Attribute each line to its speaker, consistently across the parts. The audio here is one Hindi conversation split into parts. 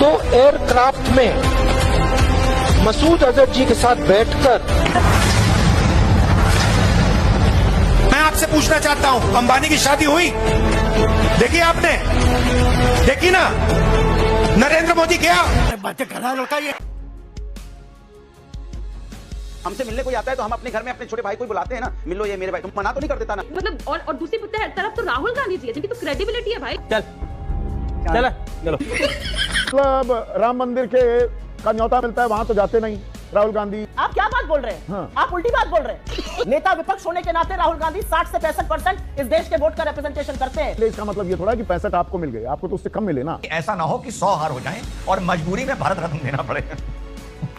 Speaker 1: 2 एयरक्राफ्ट में मसूद अजहर जी के साथ बैठकर।
Speaker 2: मैं आपसे पूछना चाहता हूं, अंबानी की शादी हुई? देखी आपने? देखी ना? नरेंद्र मोदी क्या बातें कर रहा है लड़का ये?
Speaker 3: हमसे मिलने कोई आता है तो हम अपने घर में अपने छोटे भाई को बुलाते हैं ना, मिलो ये मेरे भाई, तुम मना तो नहीं कर देता ना?
Speaker 4: मतलब और दूसरी तरफ तो राहुल गांधी जी है जिनकी तो क्रेडिबिलिटी है भाई।
Speaker 5: चलो
Speaker 6: मतलब राम मंदिर के का न्योता मिलता है वहां तो जाते नहीं राहुल गांधी।
Speaker 7: आप क्या बात बोल रहे हैं? हाँ। आप उल्टी बात बोल रहे हैं। नेता विपक्ष होने के नाते राहुल गांधी 60 से 65% इस देश के वोट का रिप्रेजेंटेशन करते हैं।
Speaker 6: इसका मतलब ये थोड़ा कि 65 आपको मिल गए, आपको तो उससे कम मिले ना।
Speaker 8: ऐसा ना हो कि 100 हार हो जाएं और मजबूरी में भारत रत्न देना पड़े।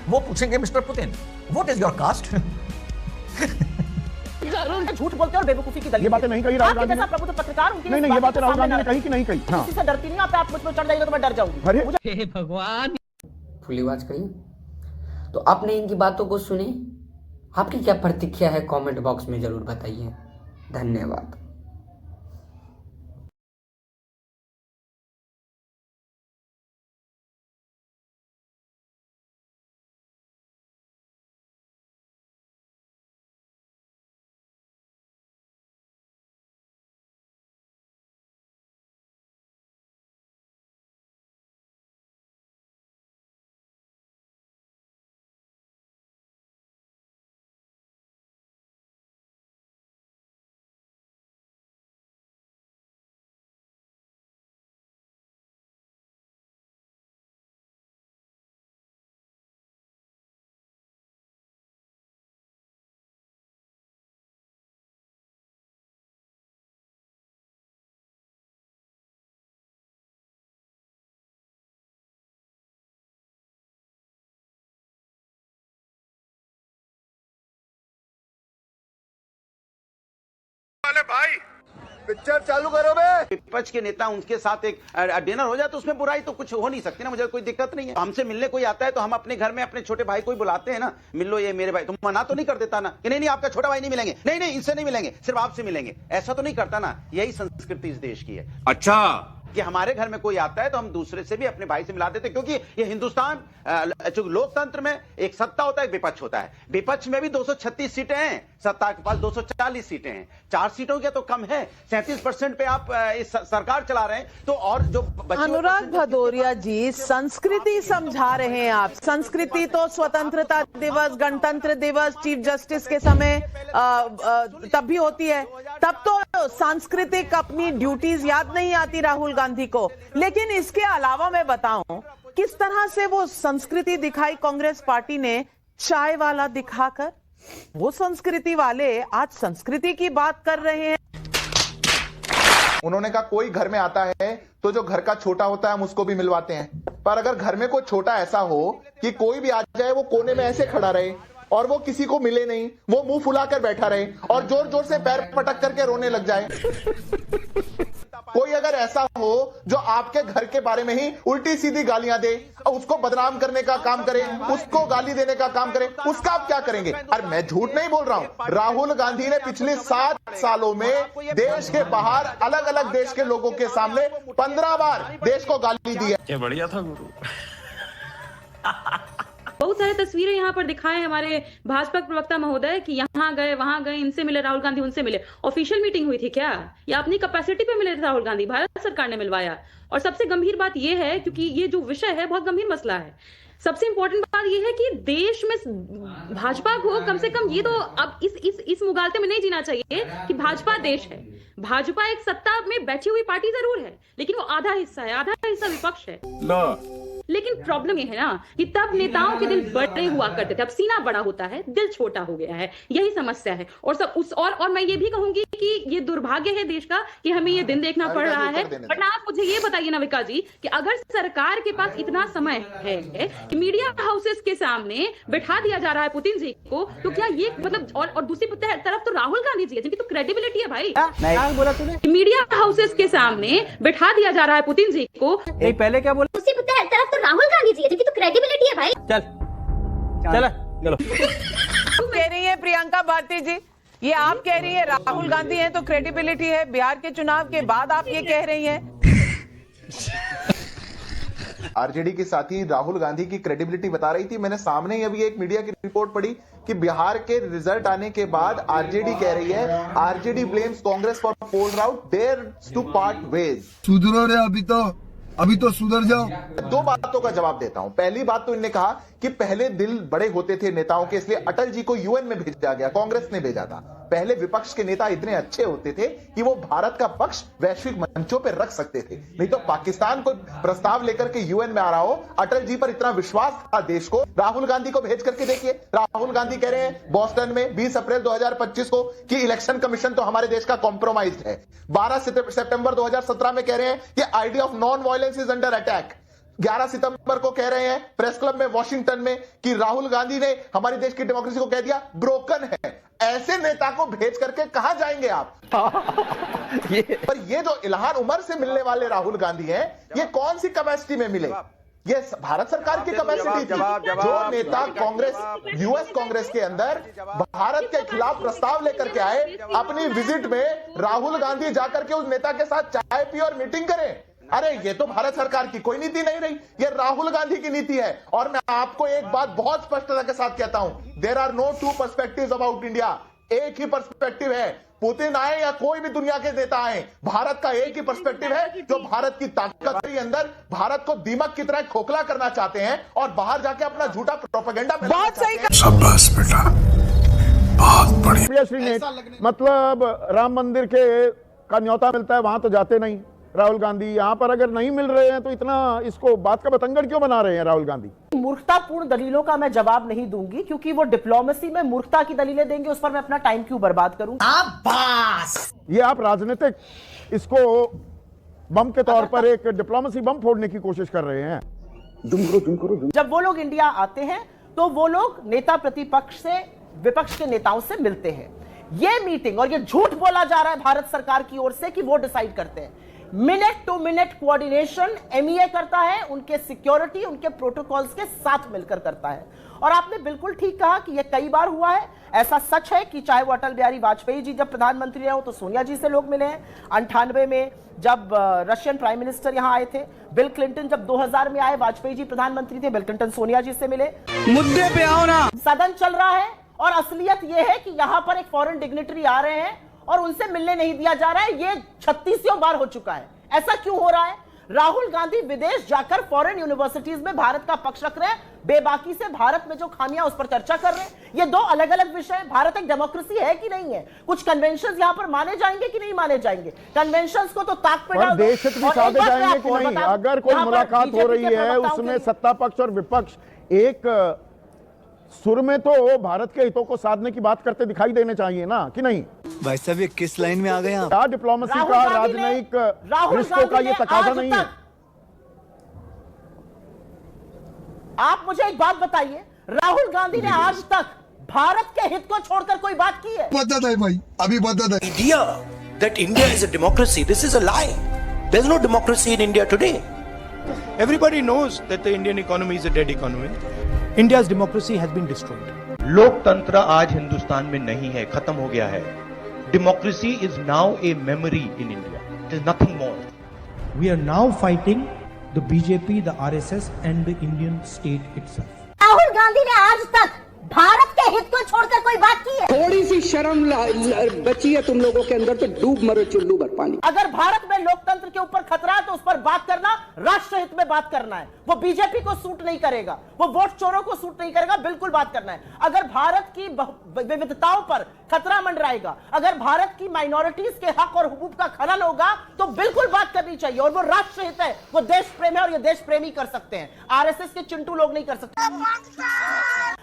Speaker 8: वो पूछेंगे mister Putin, what is your cast?
Speaker 7: झूठ बोलते और बेवकूफी की दलील।
Speaker 6: ये बातें नहीं कही राहुल गांधी ने।
Speaker 7: प्रबुद्ध पत्रकार उनकी
Speaker 6: नहीं, ये बातें राहुल गांधी ने कही कि नहीं कही?
Speaker 7: किसी से डरती नहीं। आप मुझ पर चढ़ जाएगा तो मैं डर जाऊंगी।
Speaker 6: अरे
Speaker 5: हे भगवान,
Speaker 9: फुली आवाज करिए। तो आपने इनकी बातों को सुनी, आपकी क्या प्रतिक्रिया है कमेंट बॉक्स में जरूर बताइए। धन्यवाद।
Speaker 2: भाई
Speaker 3: पिक्चर चालू करो बे। विपक्ष के नेता उनके साथ एक डिनर हो जाए तो उसमें बुराई तो कुछ हो नहीं सकती ना, मुझे कोई दिक्कत नहीं है। हमसे मिलने कोई आता है तो हम अपने घर में अपने छोटे भाई को बुलाते हैं ना, मिलो ये मेरे भाई, तुम मना तो नहीं कर देता ना कि नहीं आपका छोटा भाई नहीं मिलेंगे, नहीं इनसे नहीं मिलेंगे, सिर्फ आपसे मिलेंगे, ऐसा तो नहीं करता ना। यही संस्कृति इस देश की है।
Speaker 2: अच्छा,
Speaker 3: कि हमारे घर में कोई आता है तो हम दूसरे से भी अपने भाई से मिला देते, क्योंकि ये हिंदुस्तान जो लोकतंत्र में एक सत्ता होता है, एक विपक्ष होता है। विपक्ष में भी 236 सीटें हैं, सत्ता के पास 240 सीटें हैं। 4 सीटों के तो कम है। 37% पे आप इस सरकार चला रहे हैं, तो और जो
Speaker 10: अनुराग भदौरिया जी संस्कृति समझा रहे हैं आप। संस्कृति तो स्वतंत्रता दिवस, गणतंत्र दिवस, चीफ जस्टिस के समय तब भी होती है, तब तो सांस्कृतिक अपनी ड्यूटीज याद नहीं आती राहुल गांधी को। लेकिन इसके अलावा मैं बताऊं किस तरह से वो संस्कृति दिखाई कांग्रेस पार्टी ने चाय वाला दिखाकर। वो संस्कृति वाले आज संस्कृति की बात कर रहे हैं।
Speaker 11: उन्होंने कहा कोई घर में आता है तो जो घर का छोटा होता है हम उसको भी मिलवाते हैं, पर अगर घर में कोई छोटा ऐसा हो कि कोई भी आ जाए वो कोने में ऐसे खड़ा रहे और वो किसी को मिले नहीं, वो मुंह फुलाकर बैठा रहे और जोर जोर से पैर पटक करके रोने लग जाए। कोई अगर ऐसा हो जो आपके घर के बारे में ही उल्टी सीधी गालियां दे, उसको बदनाम करने का काम करे, उसको गाली देने का काम करे, उसका आप क्या करेंगे? अरे मैं झूठ नहीं बोल रहा हूं। राहुल गांधी ने पिछले 7 सालों में देश के बाहर अलग अलग देश के लोगों के सामने 15 बार देश को गाली दी है।
Speaker 2: क्या बढ़िया था गुरु।
Speaker 4: बहुत सारे तस्वीरें यहाँ पर दिखाए हमारे भाजपा प्रवक्ता महोदय कि यहाँ गए वहां गए, इनसे मिले राहुल गांधी, उनसे मिले। ऑफिशियल मीटिंग हुई थी क्या, या अपनी कैपेसिटी पे मिले थे राहुल गांधी? भारत सरकार ने मिलवाया। और सबसे गंभीर बात यह है, क्योंकि ये जो विषय है बहुत गंभीर मसला है, सबसे इंपॉर्टेंट बात यह है कि देश में भाजपा को कम से कम ये तो अब इस मुगालते में नहीं जीना चाहिए कि भाजपा देश है। भाजपा एक सत्ता में बैठी हुई पार्टी जरूर है, लेकिन वो आधा हिस्सा है, आधा हिस्सा विपक्ष है। लेकिन प्रॉब्लम ये है ना कि तब नेताओं के दिल बड़े हुआ करते थे, अब सीना बड़ा होता है, दिल छोटा हो गया है। यही समस्या है। और मैं ये भी कहूंगी कि ये दुर्भाग्य है देश का कि हमें ये दिन देखना पड़ रहा है। बट आप मुझे ये बताइए ना विकास जी, कि अगर सरकार के पास इतना समय है कि मीडिया हाउसेस के सामने बिठा दिया जा रहा है पुतिन जी को, तो क्या ये मतलब और दूसरी तरफ तो राहुल गांधी जी है जिनकी तो क्रेडिबिलिटी है भाई।
Speaker 7: बोला तूने?
Speaker 4: मीडिया हाउसेस के सामने बिठा दिया जा रहा है पुतिन जी को।
Speaker 5: नहीं, पहले क्या बोला?
Speaker 4: दूसरी तरफ तो राहुल गांधी जी है जिनकी तो क्रेडिबिलिटी है भाई।
Speaker 5: चलो
Speaker 10: कह रही है प्रियंका भारती जी, ये आप कह रही है राहुल गांधी है तो क्रेडिबिलिटी है। बिहार के चुनाव के बाद आप ये कह रही हैं।
Speaker 11: आरजेडी के साथी राहुल गांधी की क्रेडिबिलिटी बता रही थी। मैंने सामने ही अभी एक मीडिया की रिपोर्ट पढ़ी कि बिहार के रिजल्ट आने के बाद आरजेडी कह रही है, RJD blames Congress for poll rout, dares to part ways.
Speaker 6: सुधरो रे, अभी तो सुधर जाओ।
Speaker 11: दो बातों का जवाब देता हूं। पहली बात तो इन्होंने कहा कि पहले दिल बड़े होते थे नेताओं के, इसलिए अटल जी को यूएन में भेजा गया, कांग्रेस ने भेजा था। पहले विपक्ष के नेता इतने अच्छे होते थे कि वो भारत का पक्ष वैश्विक मंचों पर रख सकते थे, नहीं तो पाकिस्तान को प्रस्ताव लेकर के यूएन में आ रहा हो, अटल जी पर इतना विश्वास था देश को। राहुल गांधी को भेज करके देखिए, राहुल गांधी कह रहे हैं बॉस्टन में 20 अप्रैल 2025 को कि इलेक्शन कमीशन तो हमारे देश का कॉम्प्रोमाइज्ड है। 12 सितंबर 2017 में कह रहे हैं कि idea of non violence is under attack. 11 सितंबर को कह रहे हैं प्रेस क्लब में वॉशिंगटन में कि राहुल गांधी ने हमारी देश की डेमोक्रेसी को कह दिया ब्रोकन है। ऐसे नेता को भेज करके कहां जाएंगे आप? पर ये जो इल्हान उमर से मिलने वाले राहुल गांधी हैं, ये कौन सी कैपेसिटी में मिले? ये भारत सरकार की कैपेसिटी थी। जो नेता कांग्रेस, यूएस कांग्रेस के अंदर भारत के खिलाफ प्रस्ताव लेकर के आए, अपनी विजिट में राहुल गांधी जाकर के उस नेता के साथ चाय पी और मीटिंग करें। अरे ये तो भारत सरकार की कोई नीति नहीं रही, ये राहुल गांधी की नीति है। और मैं आपको एक बात बहुत स्पष्टता के साथ कहता हूं, there are no two perspectives about India. एक ही पर्सपेक्टिव है, पुतिन आए या कोई भी दुनिया के नेता आए, भारत का एक ही पर्सपेक्टिव है जो भारत की ताकत के अंदर भारत को दीमक की तरह खोखला करना चाहते हैं और बाहर जाके अपना झूठा प्रोपेगेंडा।
Speaker 10: बहुत सही।
Speaker 6: शाबाश बेटा, बहुत बढ़िया। मतलब राम मंदिर के का न्योता मिलता है, वहां तो जाते नहीं राहुल गांधी। यहाँ पर अगर नहीं मिल रहे हैं तो इतना इसको बात का बतंगड़ क्यों बना रहे हैं राहुल गांधी?
Speaker 7: मूर्खतापूर्ण दलीलों का मैं जवाब नहीं दूंगी, क्योंकि वो डिप्लोमेसी में मूर्खता की दलीलें देंगे, उस पर मैं अपना टाइम क्यों बर्बाद करूं।
Speaker 6: ये आप राजनीतिक इसको बम के तौर पर एक डिप्लोमेसी बम फोड़ने की कोशिश कर रहे हैं।
Speaker 7: जब वो लोग इंडिया आते हैं तो वो लोग नेता प्रतिपक्ष से, विपक्ष के नेताओं से मिलते हैं। ये मीटिंग और ये झूठ बोला जा रहा है भारत सरकार की ओर से कि वो डिसाइड करते हैं। Minute to minute coordination MEA करता है, उनके सिक्योरिटी, उनके प्रोटोकॉल्स के साथ मिलकर करता है। और आपने बिल्कुल ठीक कहा कि यह कई बार हुआ है। ऐसा सच है कि चाहे वो अटल बिहारी वाजपेयी जी जब प्रधानमंत्री रहे हो तो सोनिया जी से लोग मिले हैं। 98 में जब रशियन प्राइम मिनिस्टर यहां आए थे, बिल क्लिंटन जब 2000 में आए, वाजपेयी जी प्रधानमंत्री थे, बिल क्लिंटन सोनिया जी से मिले।
Speaker 5: मुद्दे पे आओ ना।
Speaker 7: सदन चल रहा है और असलियत यह है कि यहां पर एक फॉरेन डिग्निटरी आ रहे हैं और उनसे मिलने नहीं दिया जा रहा है। ये 36 बार हो चुका है। ऐसा क्यों हो रहा है? राहुल गांधी विदेश जाकर फॉरेन यूनिवर्सिटीज में भारत का पक्ष रख रहे हैं, बेबाकी से भारत में जो खामियां उस पर चर्चा कर रहे हैं। ये दो अलग अलग विषय। भारत एक डेमोक्रेसी है कि नहीं है? कुछ कन्वेंशंस यहां पर माने जाएंगे कि नहीं माने जाएंगे? कन्वेंशंस को तो ताक पे डाल दो।
Speaker 6: देश हित भी साधे जाएंगे कि नहीं? अगर कोई मुलाकात हो रही है उसमें सत्ता पक्ष और विपक्ष एक सुर में, तो भारत के हितों को साधने की बात करते दिखाई देने चाहिए ना, कि नहीं?
Speaker 5: भाई साहब ये किस लाइन में आ गए आप?
Speaker 6: क्या डिप्लोमेसी का, राजनयिक रिश्तों का ये तकाजा नहीं है।
Speaker 7: आप मुझे एक बात बताइए, राहुल गांधी ने आज तक भारत के हित को छोड़कर कोई बात की है?
Speaker 6: बता दे भाई, अभी बता दे।
Speaker 1: Idea that India is a democracy, this is a lie. There's no democracy in India today. Everybody knows that the Indian economy is a dead economy.
Speaker 2: India's democracy has been destroyed.
Speaker 12: लोकतंत्र आज हिंदुस्तान में नहीं है, खत्म हो गया है। Democracy is now a memory in India, it is nothing more.
Speaker 2: We are now fighting the BJP, the RSS and the Indian state itself.
Speaker 7: Rahul Gandhi ने आज तक भारत के हित को छोड़कर कोई बात की है?
Speaker 5: थोड़ी सी शर्म बची है तुम लोगों के अंदर तो डूब मरो चुल्लू भर पानी।
Speaker 7: अगर भारत में लोकतंत्र के ऊपर खतरा है तो उस पर बात करना राष्ट्र हित में बात करना है। वो बीजेपी को सूट नहीं करेगा, वो वोट चोरों को सूट नहीं करेगा, बिल्कुल बात करना है। अगर भारत की विविधताओं पर खतरा मंडराएगा, अगर भारत की माइनॉरिटीज के हक और हुकूक का खनन होगा तो बिल्कुल बात करनी चाहिए। और वो राष्ट्र हित है, वो देश प्रेम है और ये देश प्रेमी कर सकते हैं, आरएसएस के चिंटू लोग नहीं कर सकते।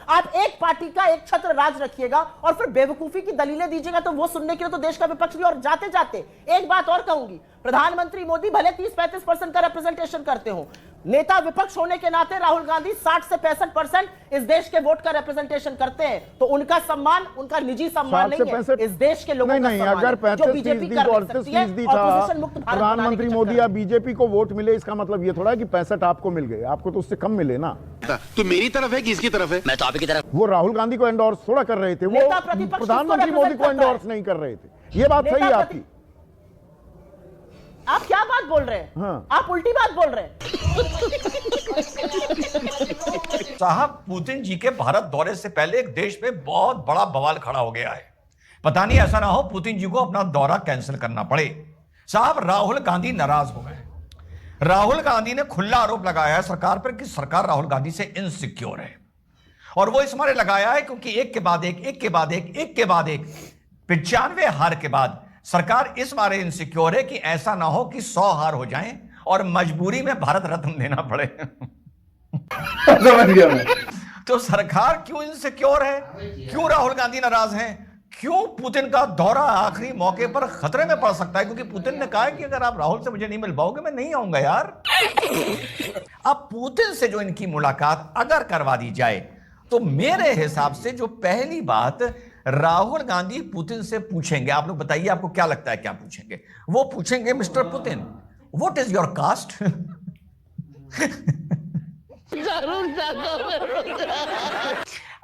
Speaker 7: आप एक पार्टी का एक छत्र राज रखिएगा और फिर बेवकूफी की दलीलें दीजिएगा तो वो सुनने के लिए तो देश का विपक्ष भी। और जाते जाते एक बात और कहूंगी, प्रधानमंत्री मोदी भले 30-35% का रिप्रेजेंटेशन करते हो, नेता विपक्ष होने के नाते राहुल गांधी 60 से 65% इस देश के वोट का रिप्रेजेंटेशन करते हैं। तो उनका सम्मान, उनका निजी सम्मान नहीं है, इस देश के लोगों का सम्मान है।
Speaker 6: अगर 35% था प्रधानमंत्री मोदी या बीजेपी को वोट मिले, इसका मतलब ये थोड़ा है कि 65 आपको मिल गए, आपको तो उससे कम मिले ना।
Speaker 3: तो मेरी तरफ है कि इसकी तरफ है?
Speaker 12: मैं तो आपकी तरफ।
Speaker 6: वो राहुल गांधी को एंडोर्स थोड़ा कर रहे थे, वो प्रधानमंत्री मोदी को एंडोर्स नहीं कर रहे थे। ये बात सही है आपकी।
Speaker 7: आप क्या बात बोल रहे हैं?
Speaker 6: हाँ।
Speaker 7: आप उल्टी बात बोल रहे हैं।
Speaker 8: साहब, पुतिन जी के भारत दौरे से पहले एक देश में बहुत बड़ा बवाल खड़ा हो गया है। पता नहीं ऐसा ना हो पुतिन जी को अपना दौरा कैंसिल करना पड़े। साहब, राहुल गांधी नाराज हो गए। राहुल गांधी ने खुला आरोप लगाया है सरकार पर कि सरकार राहुल गांधी से इनसिक्योर है, और वो इस मारे लगाया है क्योंकि एक के बाद एक 95 हार के बाद सरकार इस मारे इनसिक्योर है कि ऐसा ना हो कि 100 हार हो जाएं और मजबूरी में भारत रत्न देना पड़े।
Speaker 6: समझ गया मैं।
Speaker 8: तो सरकार क्यों इनसिक्योर है, क्यों राहुल गांधी नाराज हैं, क्यों पुतिन का दौरा आखिरी मौके पर खतरे में पड़ सकता है, क्योंकि पुतिन ने कहा है कि अगर आप राहुल से मुझे नहीं मिल पाओगे मैं नहीं आऊंगा यार। अब पुतिन से जो इनकी मुलाकात अगर करवा दी जाए तो मेरे हिसाब से जो पहली बात राहुल गांधी पुतिन से पूछेंगे, आप लोग बताइए आपको क्या लगता है क्या पूछेंगे? वो पूछेंगे, mister Putin, what is your cast?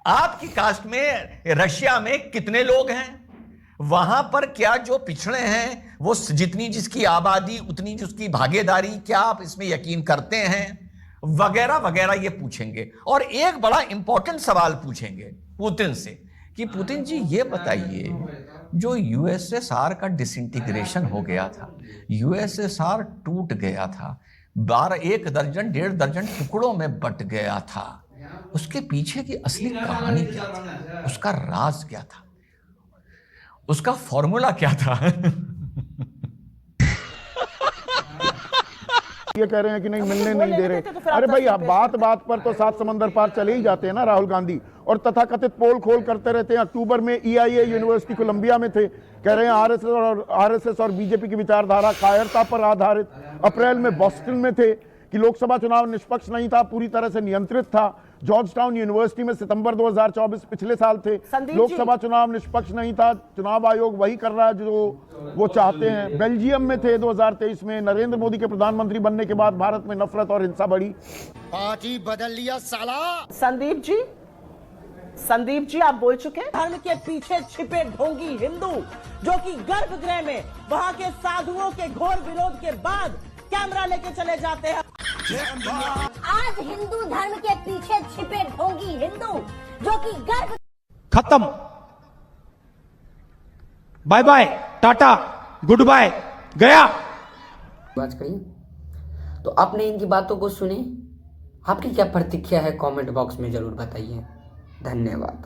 Speaker 8: आपकी कास्ट में रशिया में कितने लोग हैं? वहां पर क्या जो पिछड़े हैं वो जितनी जिसकी आबादी उतनी जिसकी भागीदारी, क्या आप इसमें यकीन करते हैं? वगैरह वगैरह ये पूछेंगे। और एक बड़ा इंपॉर्टेंट सवाल पूछेंगे पुतिन से कि पुतिन जी ये बताइए, जो यूएसएसआर का डिसइंटीग्रेशन हो गया था, यूएसएसआर टूट गया था, 1 दर्जन 1.5 दर्जन टुकड़ों में बट गया था, उसके पीछे की असली कहानी क्या थी? उसका राज क्या था? उसका फॉर्मूला क्या था?
Speaker 6: ये कह रहे हैं कि नहीं मिलने नहीं दे रहे। अरे भाई, आप बात बात पर तो 7 समंदर पार चले ही जाते हैं ना राहुल गांधी, और तथाकथित पोल खोल करते रहते हैं। अक्टूबर में EIA यूनिवर्सिटी कोलंबिया में थे, कह रहे हैं आरएसएस और बीजेपी की विचारधारा कायरता पर आधारित। अप्रैल में बॉस्टन में थे कि लोकसभा चुनाव निष्पक्ष नहीं था, पूरी तरह से नियंत्रित था। जॉर्ज टाउन यूनिवर्सिटी में सितंबर 2024 पिछले साल थे, लोकसभा चुनाव निष्पक्ष नहीं था, चुनाव आयोग वही कर रहा है जो वो चाहते हैं। बेल्जियम में थे 2023 में। नरेंद्र मोदी के प्रधानमंत्री बनने के बाद भारत में नफरत और हिंसा बढ़ी।
Speaker 2: पार्टी बदल लिया साला।
Speaker 7: संदीप जी आप बोल चुके हैं। धर्म के पीछे छिपे ढोंगी हिंदू जो कि गर्भगृह में वहां के साधुओं के घोर विरोध के बाद कैमरा लेके चले जाते हैं।
Speaker 13: आज हिंदू धर्म के पीछे छिपे ढोंगी हिंदू जो कि गर्भ।
Speaker 2: खत्म, bye bye, tata, goodbye, गया।
Speaker 9: बात करिए। तो आपने इनकी बातों को सुने, आपकी क्या प्रतिक्रिया है कमेंट बॉक्स में जरूर बताइए। धन्यवाद।